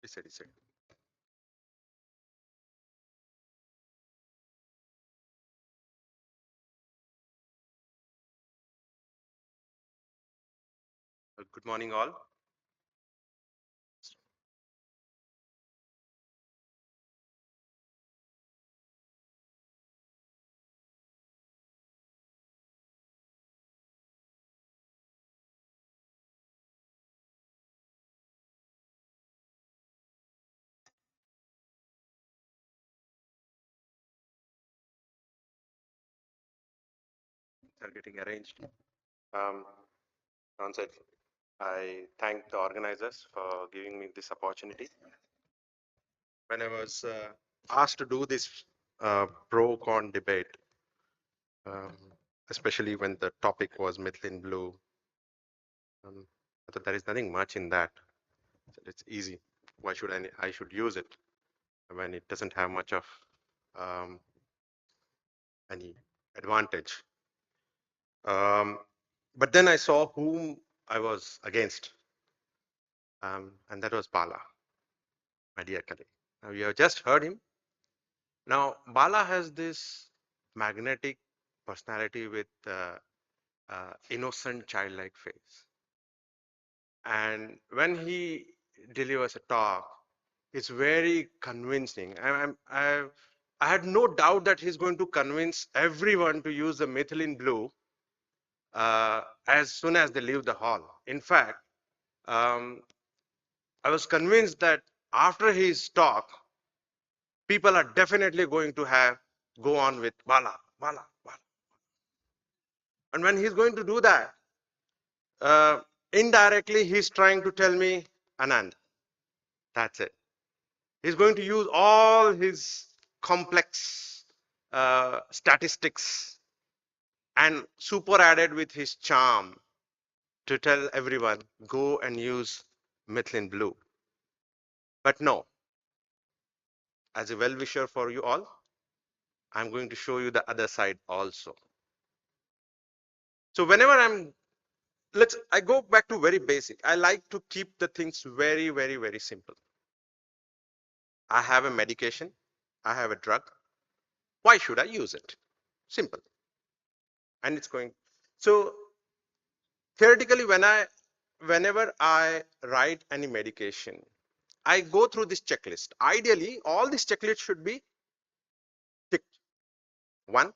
He said. Good morning, all. They're getting arranged. Um, Anand, I thank the organizers for giving me this opportunity. When I was asked to do this pro-con debate, um, especially when the topic was methylene blue, I thought there is nothing much in that. So it's easy. Why should I should use it when it doesn't have much of um, any advantage? Um, but then I saw whom I was against, and that was Bala, my dear colleague. Now you have just heard him. Now Bala has this magnetic personality with innocent childlike face, and when he delivers a talk, it's very convincing. I had no doubt that he's going to convince everyone to use the methylene blue as soon as they leave the hall. In fact, um, I was convinced that after his talk, people are definitely going to have go on with Bala, Bala, Bala. And when he's going to do that, uh, indirectly he's trying to tell me, Anand, that's it. He's going to use all his complex statistics and super added with his charm to tell everyone, go and use methylene blue. But no, as a well-wisher for you all, I'm going to show you the other side also. So whenever I go back to very basic. I like to keep the things very, very, very simple. I have a medication. I have a drug. Why should I use it? Simple. And it's going. So theoretically, whenever I write any medication, I go through this checklist. Ideally, all these checklists should be ticked. One,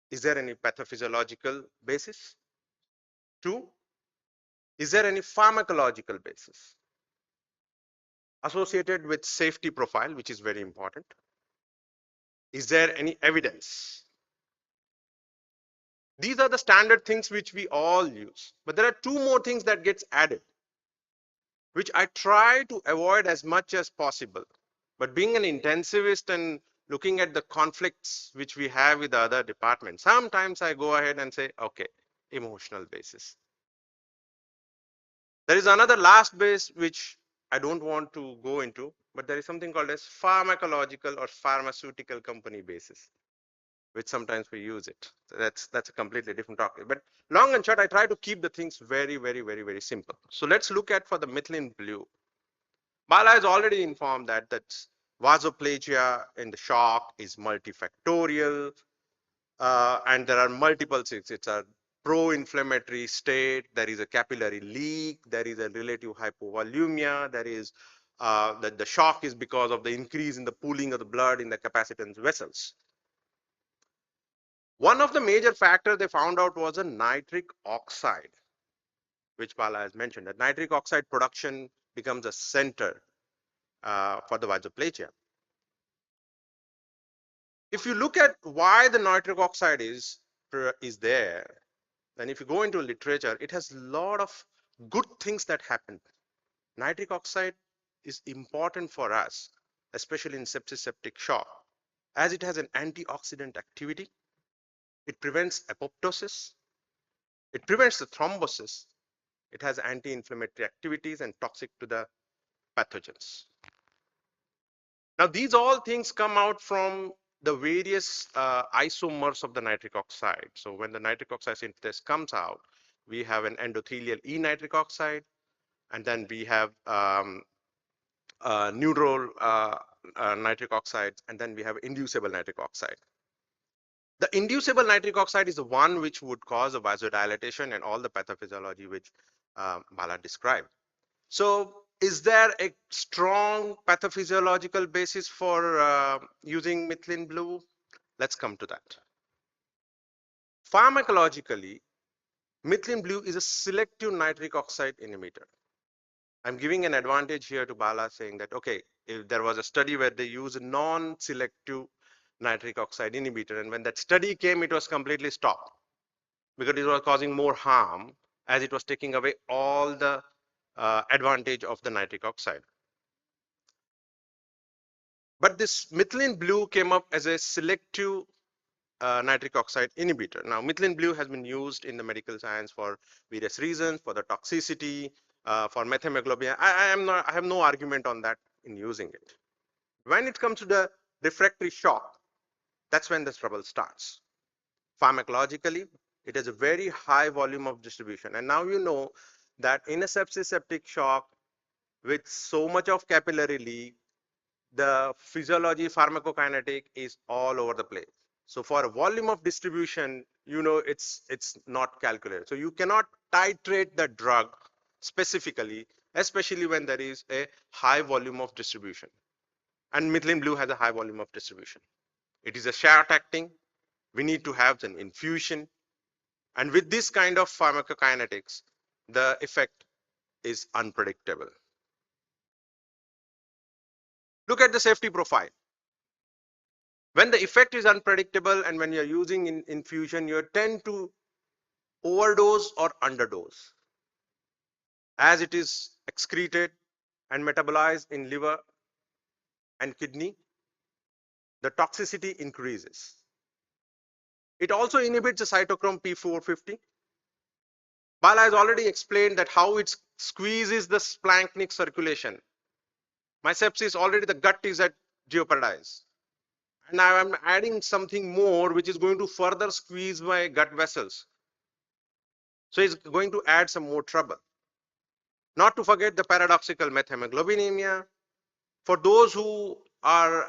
is there any pathophysiological basis? Two, is there any pharmacological basis associated with safety profile, which is very important? Is there any evidence? These are the standard things which we all use. But there are two more things that gets added, which I try to avoid as much as possible. But being an intensivist and looking at the conflicts which we have with the other departments, sometimes I go ahead and say, okay, emotional basis. There is another last base which I don't want to go into, but there is something called as pharmacological or pharmaceutical company basis, which sometimes we use it. So that's a completely different topic. But long and short, I try to keep the things very, very, very, very simple. So let's look at for the methylene blue. Bala has already informed that vasoplagia in the shock is multifactorial, and there are multiple things. It's a pro-inflammatory state. There is a capillary leak. There is a relative hypovolemia. There is that the shock is because of the increase in the pooling of the blood in the capacitance vessels. One of the major factors they found out was a nitric oxide, which Bala has mentioned. That nitric oxide production becomes a center for the vasoplagia. If you look at why the nitric oxide is there, then if you go into literature, it has a lot of good things that happen. Nitric oxide is important for us, especially in sepsis septic shock, as it has an antioxidant activity. It prevents apoptosis. It prevents the thrombosis. It has anti-inflammatory activities and toxic to the pathogens. Now, these all things come out from the various isomers of the nitric oxide. So when the nitric oxide synthase comes out, we have an endothelial E nitric oxide, and then we have neutral nitric oxides, and then we have inducible nitric oxide. The inducible nitric oxide is the one which would cause a vasodilatation and all the pathophysiology which Bala described. So is there a strong pathophysiological basis for using methylene blue? Let's come to that. Pharmacologically, methylene blue is a selective nitric oxide inhibitor. I'm giving an advantage here to Bala, saying that, okay, if there was a study where they use a non-selective nitric oxide inhibitor, and when that study came, it was completely stopped because it was causing more harm as it was taking away all the advantage of the nitric oxide. But this methylene blue came up as a selective nitric oxide inhibitor. Now, methylene blue has been used in the medical science for various reasons, for the toxicity, for methemoglobin. I have no argument on that in using it. When it comes to the refractory shock, that's when the trouble starts. Pharmacologically, it has a very high volume of distribution. And now you know that in a sepsis septic shock with so much of capillary leak, the physiology pharmacokinetic is all over the place. So for a volume of distribution, you know, it's not calculated. So you cannot titrate the drug specifically, especially when there is a high volume of distribution. And methylene blue has a high volume of distribution. It is a short acting. We need to have an infusion. And with this kind of pharmacokinetics, the effect is unpredictable. Look at the safety profile. When the effect is unpredictable and when you're using infusion, you tend to overdose or underdose. As it is excreted and metabolized in liver and kidney, the toxicity increases. It also inhibits the cytochrome P450. Bala has already explained that how it squeezes the splanchnic circulation. My sepsis already the gut is at jeopardized. And now I'm adding something more which is going to further squeeze my gut vessels. So it's going to add some more trouble. Not to forget the paradoxical methemoglobinemia. For those who are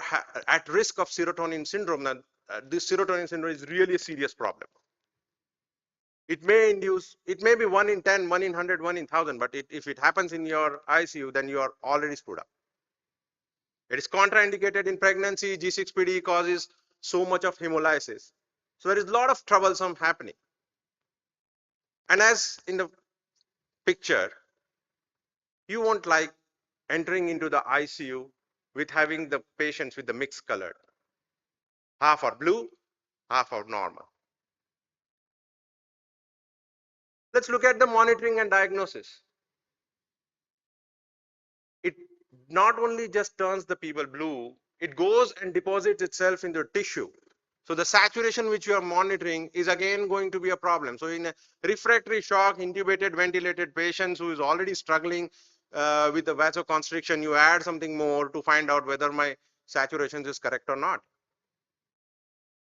at risk of serotonin syndrome, this serotonin syndrome is really a serious problem. It may induce, it may be 1 in 10, 1 in 100, 1 in 1000, but if it happens in your ICU, then you are already screwed up. It is contraindicated in pregnancy. G6PD causes so much of hemolysis. So there is a lot of troublesome happening. And as in the picture, you won't like entering into the ICU with having the patients with the mixed colored. Half are blue, half are normal. Let's look at the monitoring and diagnosis. It not only just turns the people blue, it goes and deposits itself in the tissue. So the saturation which you are monitoring is again going to be a problem. So in a refractory shock, intubated, ventilated patients who is already struggling with the vasoconstriction, you add something more to find out whether my saturation is correct or not.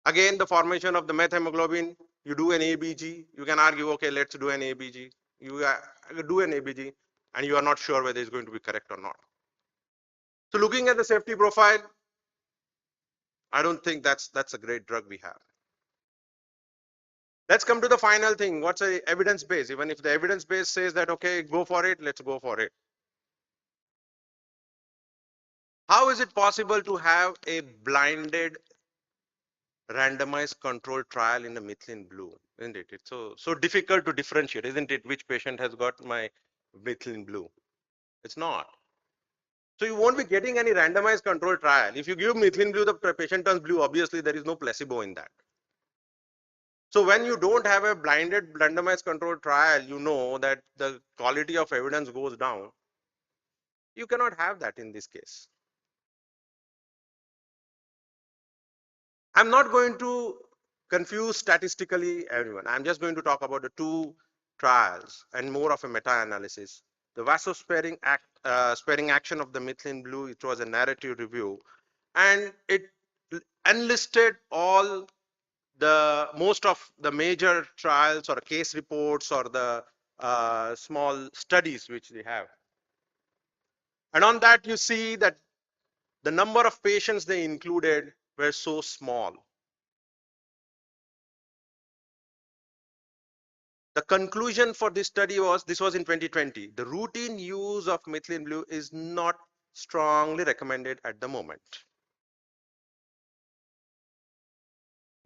Again, the formation of the methemoglobin, you do an ABG, you can argue, okay, let's do an ABG. You do an ABG and you are not sure whether it's going to be correct or not. So looking at the safety profile, I don't think that's a great drug we have. Let's come to the final thing. What's a evidence base? Even if the evidence base says that, okay, go for it, let's go for it. How is it possible to have a blinded randomized controlled trial in the methylene blue? Isn't it? It's so difficult to differentiate, isn't it? Which patient has got my methylene blue? It's not. So you won't be getting any randomized controlled trial. If you give methylene blue, the patient turns blue. Obviously, there is no placebo in that. So when you don't have a blinded randomized controlled trial, you know that the quality of evidence goes down. You cannot have that in this case. I'm not going to confuse statistically everyone. I'm just going to talk about the two trials and more of a meta-analysis. The vasosparing sparing action of the methylene blue, it was a narrative review, and it enlisted all the most of the major trials or case reports or the small studies which they have. And on that, you see that the number of patients they included were so small. The conclusion for this study was, this was in 2020, the routine use of methylene blue is not strongly recommended at the moment.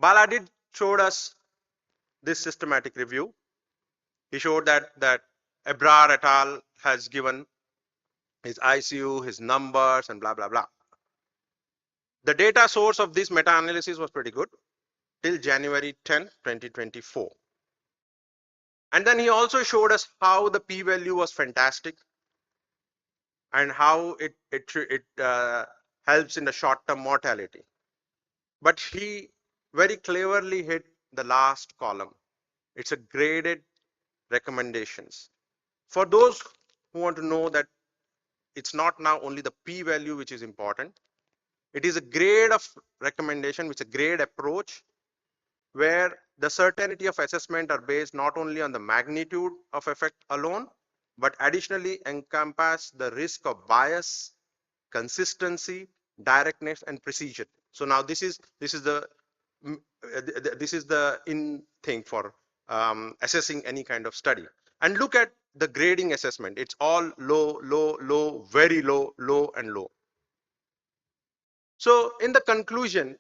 Bala did showed us this systematic review. He showed that Ebrar et al. Has given his ICU, his numbers, and blah, blah, blah. The data source of this meta-analysis was pretty good till January 10, 2024. And then he also showed us how the p-value was fantastic and how it helps in the short-term mortality. But he very cleverly hit the last column. It's a graded recommendations. For those who want to know that it's not now only the p-value which is important, it is a grade of recommendation, which is a grade approach where the certainty of assessment are based not only on the magnitude of effect alone, but additionally encompass the risk of bias, consistency, directness, and precision. So now this is the in thing for assessing any kind of study. And look at the grading assessment. It's all low, low, low, very low, low, and low. So in the conclusion,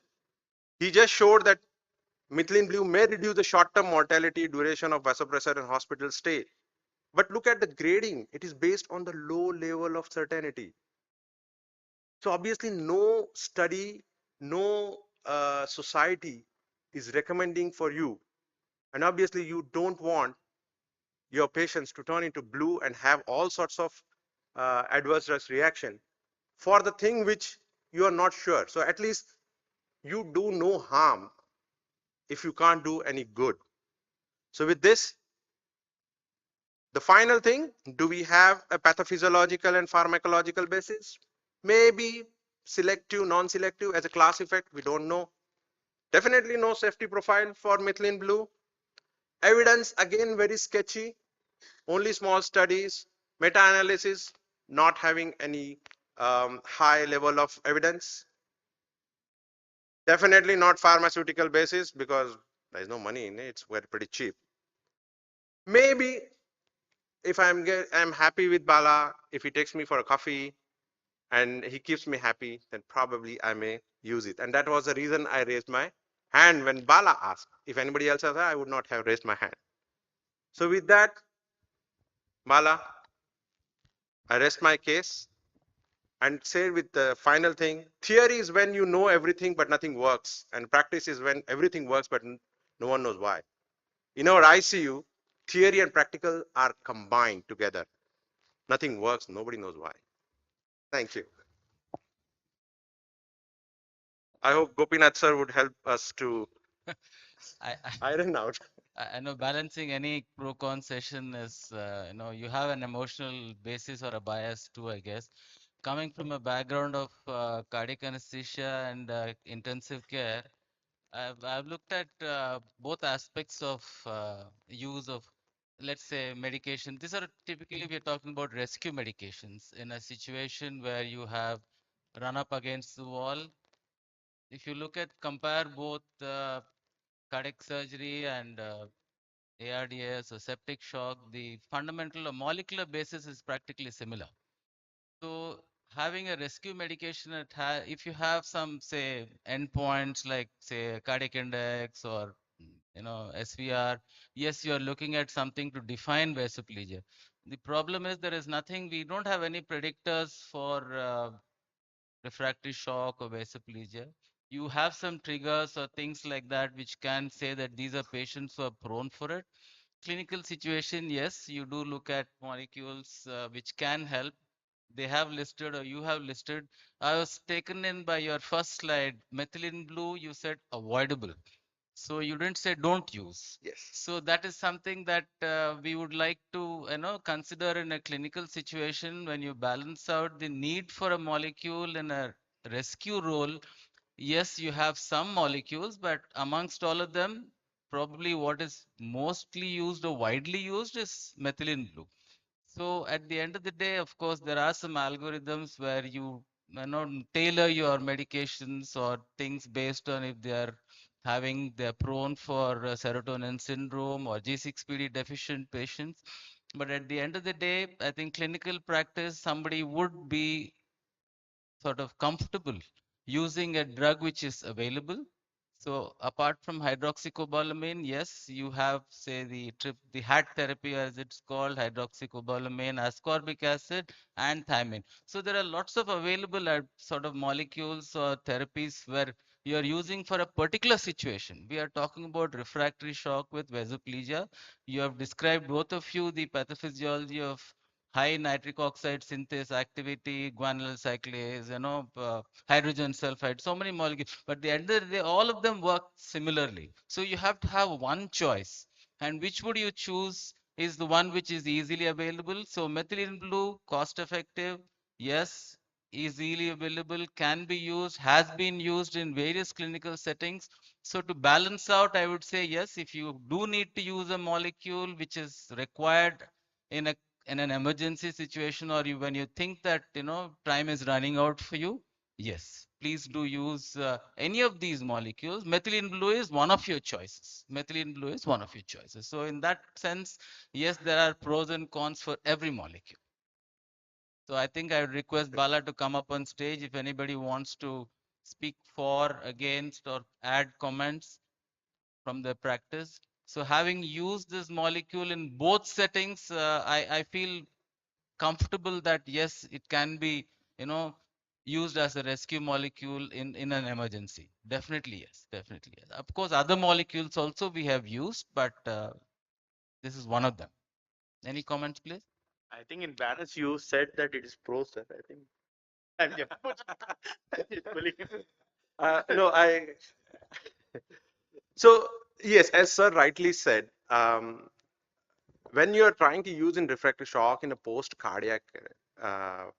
he just showed that methylene blue may reduce the short-term mortality, duration of vasopressor and hospital stay. But look at the grading. It is based on the low level of certainty. So obviously no study, no society is recommending for you. And obviously you don't want your patients to turn into blue and have all sorts of adverse drug reaction for the thing which you are not sure. So at least you do no harm if you can't do any good. So with this, the final thing, do we have a pathophysiological and pharmacological basis? Maybe selective, non-selective as a class effect, we don't know. Definitely no safety profile for methylene blue. Evidence again very sketchy, only small studies, meta-analysis not having any high level of evidence. Definitely not pharmaceutical basis because there is no money in it, it's very pretty cheap. Maybe if I'm happy with Bala, if he takes me for a coffee and he keeps me happy, then probably I may use it. And that was the reason I raised my hand when Bala asked. If anybody else has that, I would not have raised my hand. So with that, Bala, I rest my case and say with the final thing, theory is when you know everything but nothing works, and practice is when everything works but no one knows why. In our ICU, theory and practical are combined together. Nothing works, nobody knows why. Thank you. I hope Gopinath sir would help us to I, iron out. I know balancing any pro-con session is, you have an emotional basis or a bias too, I guess. Coming from a background of cardiac anesthesia and intensive care, I've looked at both aspects of use of, let's say, medication. These are typically we're talking about rescue medications in a situation where you have run up against the wall. If you look at compare both cardiac surgery and ARDS or septic shock, the fundamental or molecular basis is practically similar. So having a rescue medication if you have some say endpoints like say cardiac index or SVR, yes, you are looking at something to define vasoplegia. The problem is there is nothing, we don't have any predictors for refractory shock or vasoplegia. You have some triggers or things like that which can say that these are patients who are prone for it. Clinical situation, yes, you do look at molecules which can help. They have listed or you have listed. I was taken in by your first slide, methylene blue, you said avoidable. So you didn't say don't use. Yes. So that is something that we would like to consider in a clinical situation when you balance out the need for a molecule in a rescue role. Yes, you have some molecules, but amongst all of them, probably what is mostly used or widely used is methylene blue. So at the end of the day, of course, there are some algorithms where you know, tailor your medications or things based on if they're prone for serotonin syndrome or G6PD deficient patients. But at the end of the day, I think clinical practice, somebody would be sort of comfortable using a drug which is available. So apart from hydroxycobalamin, yes, you have say the HAT therapy as it's called, hydroxycobalamin, ascorbic acid, and thiamine. So there are lots of available sort of molecules or therapies where you are using for a particular situation. We are talking about refractory shock with vasoplegia. You have described both of you the pathophysiology of high nitric oxide synthase activity, guanylyl cyclase, hydrogen sulfide, so many molecules. But at the end of the day, all of them work similarly. So you have to have one choice. And which would you choose is the one which is easily available. So methylene blue, cost effective, yes, easily available, can be used, has been used in various clinical settings. So to balance out, I would say yes, if you do need to use a molecule which is required in a in an emergency situation, or when you think that time is running out for you, yes, please do use any of these molecules. Methylene blue is one of your choices. Methylene blue is one of your choices. So in that sense, yes, there are pros and cons for every molecule. So I think I would request Bala to come up on stage if anybody wants to speak for, against, or add comments from their practice. So having used this molecule in both settings, I feel comfortable that yes, it can be, you know, used as a rescue molecule in an emergency. Definitely yes, definitely yes. Of course, other molecules also we have used, but this is one of them. Any comments, please? I think in balance you said that it is pro, sir. I think I'm just pulling it. No, so yes, as sir rightly said, when you are trying to use in refractory shock in a post cardiac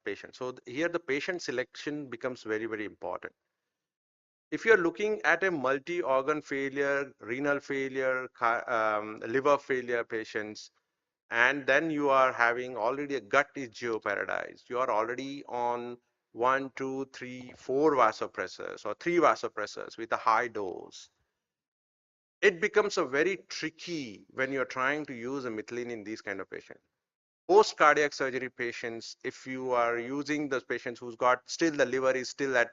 patient, so here the patient selection becomes very, very important. If you're looking at a multi-organ failure, renal failure, liver failure patients, and then you are having already a gut is jeopardized, you are already on 1, 2, 3, 4 vasopressors or 3 vasopressors with a high dose, it becomes a very tricky when you're trying to use a methylene in these kind of patients. Post cardiac surgery patients, if you are using those patients who's got still the liver is still at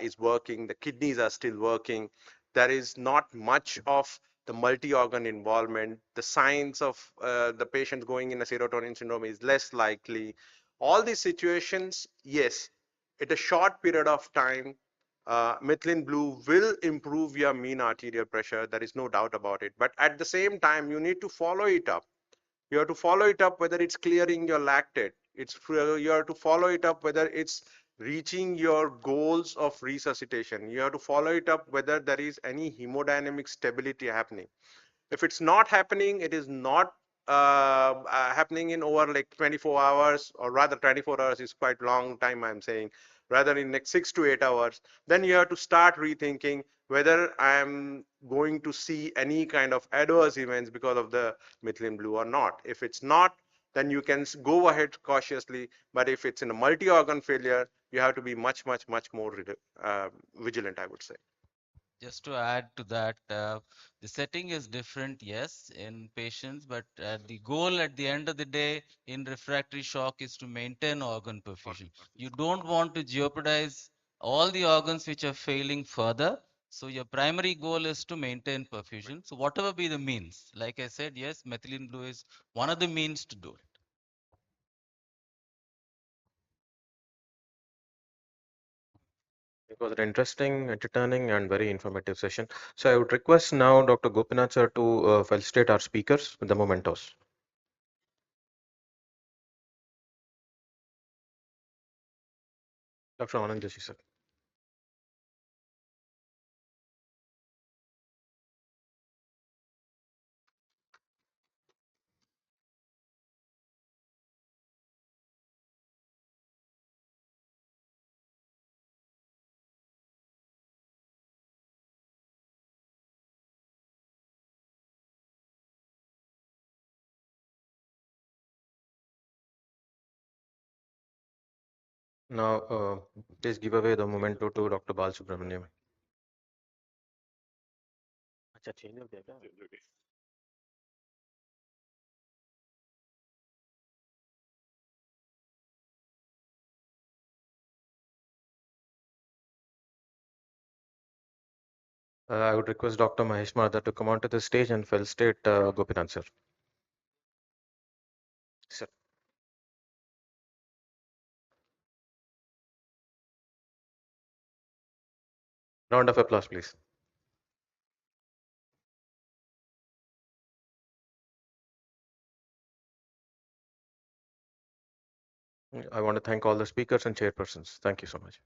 is working, the kidneys are still working, there is not much of the multi-organ involvement, the signs of the patient going in a serotonin syndrome is less likely. All these situations, yes, at a short period of time, methylene blue will improve your mean arterial pressure. There is no doubt about it. But at the same time, you need to follow it up. You have to follow it up whether it's clearing your lactate. You have to follow it up whether it's reaching your goals of resuscitation. You have to follow it up whether there is any hemodynamic stability happening. If it's not happening, it is not happening in over like 24 hours, or rather 24 hours is quite long time I'm saying, rather in next 6 to 8 hours, then you have to start rethinking whether I'm going to see any kind of adverse events because of the methylene blue or not. If it's not, then you can go ahead cautiously. But if it's in a multi-organ failure, you have to be much, much, much more vigilant, I would say. Just to add to that, the setting is different, yes, in patients, but the goal at the end of the day in refractory shock is to maintain organ perfusion. You don't want to jeopardize all the organs which are failing further. So your primary goal is to maintain perfusion. So whatever be the means, like I said, yes, methylene blue is one of the means to do it. It was an interesting, entertaining, and very informative session. So I would request now Dr. Gopinath sir to felicitate our speakers with the mementos. Dr. Anand Joshi sir. Now, please give away the memento to Dr. Bal Subramaniam. अच्छा change हो गया क्या? I would request Dr. Mahesh Madha to come onto the stage and felicitate Gopinath sir. Sir. Round of applause, please. I want to thank all the speakers and chairpersons. Thank you so much.